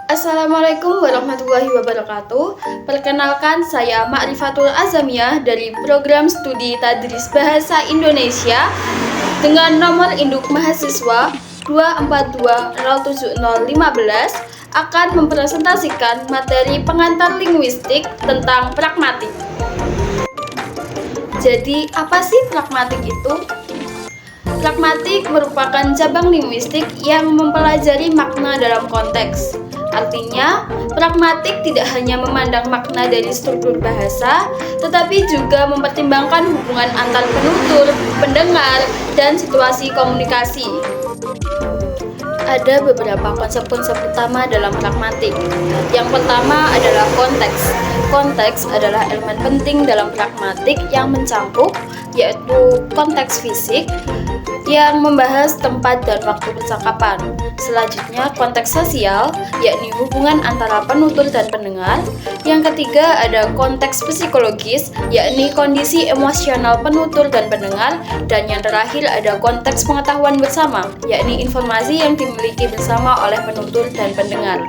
Assalamualaikum warahmatullahi wabarakatuh. Perkenalkan, saya Ma'rifatul Azamiyah dari Program Studi Tadris Bahasa Indonesia dengan nomor induk mahasiswa 2420715 akan mempresentasikan materi pengantar linguistik tentang pragmatik. Jadi, apa sih pragmatik itu? Pragmatik merupakan cabang linguistik yang mempelajari makna dalam konteks. Artinya, pragmatik tidak hanya memandang makna dari struktur bahasa, tetapi juga mempertimbangkan hubungan antar penutur, pendengar, dan situasi komunikasi. Ada beberapa konsep-konsep utama dalam pragmatik. Yang pertama adalah konteks. Konteks adalah elemen penting dalam pragmatik yang mencakup, yaitu konteks fisik, yang membahas tempat dan waktu percakapan. Selanjutnya, konteks sosial, yakni hubungan antara penutur dan pendengar. Yang ketiga ada konteks psikologis, yakni kondisi emosional penutur dan pendengar. Dan yang terakhir ada konteks pengetahuan bersama, yakni informasi yang dimiliki bersama oleh penutur dan pendengar.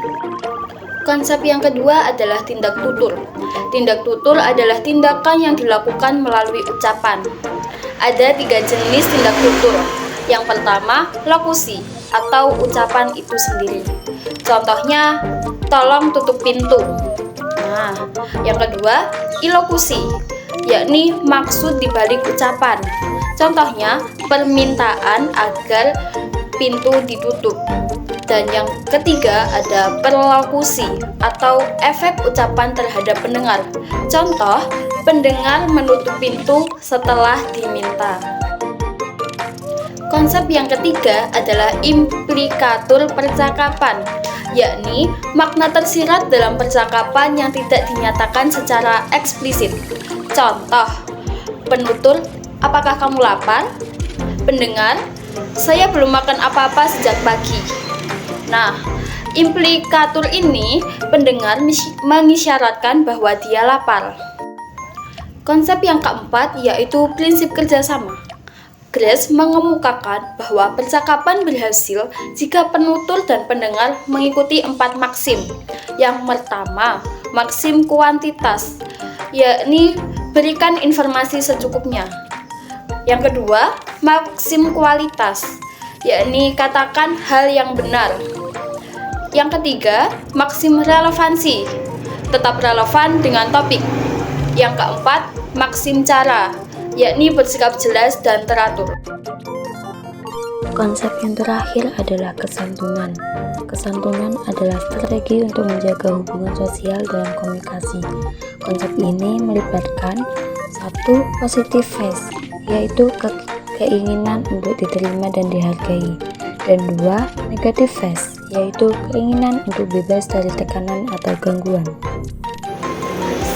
Konsep yang kedua adalah tindak tutur. Tindak tutur adalah tindakan yang dilakukan melalui ucapan. Ada 3 jenis tindak tutur. Yang pertama, lokusi atau ucapan itu sendiri. Contohnya, tolong tutup pintu. Nah, yang kedua, ilokusi, yakni maksud dibalik ucapan. Contohnya, permintaan agar pintu ditutup. Dan yang ketiga ada perlokusi atau efek ucapan terhadap pendengar. Contoh, pendengar menutup pintu setelah diminta. Konsep yang ketiga adalah implikatur percakapan, yakni makna tersirat dalam percakapan yang tidak dinyatakan secara eksplisit. Contoh, penutur, apakah kamu lapar? Pendengar, saya belum makan apa-apa sejak pagi. Nah, implikatur ini pendengar mengisyaratkan bahwa dia lapar. Konsep yang keempat yaitu prinsip kerjasama. Grace mengemukakan bahwa percakapan berhasil jika penutur dan pendengar mengikuti 4 maksim. Yang pertama, maksim kuantitas, yakni berikan informasi secukupnya. Yang kedua, maksim kualitas, yakni katakan hal yang benar. Yang ketiga, maksim relevansi, tetap relevan dengan topik. Yang keempat, maksim cara, yakni bersikap jelas dan teratur. Konsep yang terakhir adalah kesantunan. Kesantunan adalah strategi untuk menjaga hubungan sosial dalam komunikasi. Konsep ini melibatkan 1. Positive phase, yaitu keinginan untuk diterima dan dihargai, dan 2. Negative phase, yaitu keinginan untuk bebas dari tekanan atau gangguan.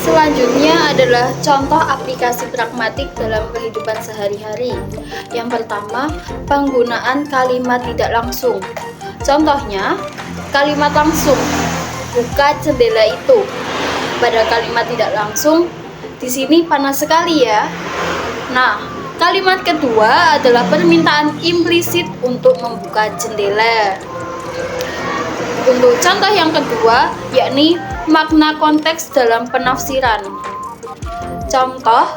Selanjutnya adalah contoh aplikasi pragmatik dalam kehidupan sehari-hari. Yang pertama, penggunaan kalimat tidak langsung. Contohnya, kalimat langsung, buka jendela itu. Pada kalimat tidak langsung, di sini panas sekali ya. Nah, kalimat kedua adalah permintaan implisit untuk membuka jendela. Untuk contoh yang kedua, yakni makna konteks dalam penafsiran. Contoh,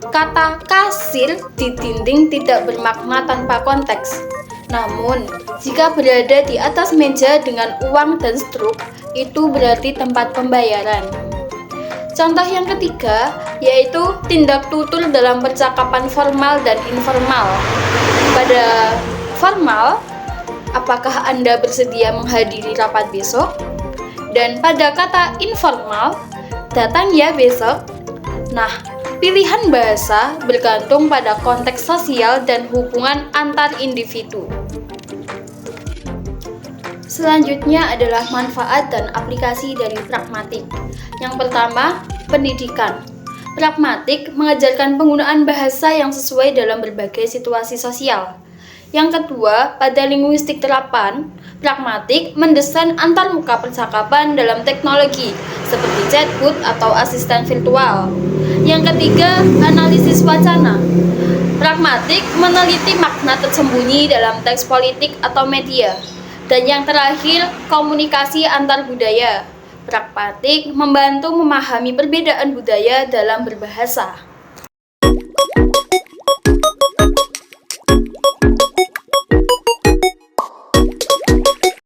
kata kasir di dinding tidak bermakna tanpa konteks. Namun, jika berada di atas meja dengan uang dan struk, itu berarti tempat pembayaran. Contoh yang ketiga, yaitu tindak tutur dalam percakapan formal dan informal. Pada formal, apakah Anda bersedia menghadiri rapat besok? Dan pada kata informal, datang ya besok. Nah, pilihan bahasa bergantung pada konteks sosial dan hubungan antar individu. Selanjutnya adalah manfaat dan aplikasi dari pragmatik. Yang pertama, pendidikan. Pragmatik mengajarkan penggunaan bahasa yang sesuai dalam berbagai situasi sosial. Yang kedua, pada linguistik terapan, pragmatik mendesain antarmuka percakapan dalam teknologi seperti chatbot atau asisten virtual. Yang ketiga, analisis wacana. Pragmatik meneliti makna tersembunyi dalam teks politik atau media. Dan yang terakhir, komunikasi antar budaya. Pragmatik membantu memahami perbedaan budaya dalam berbahasa.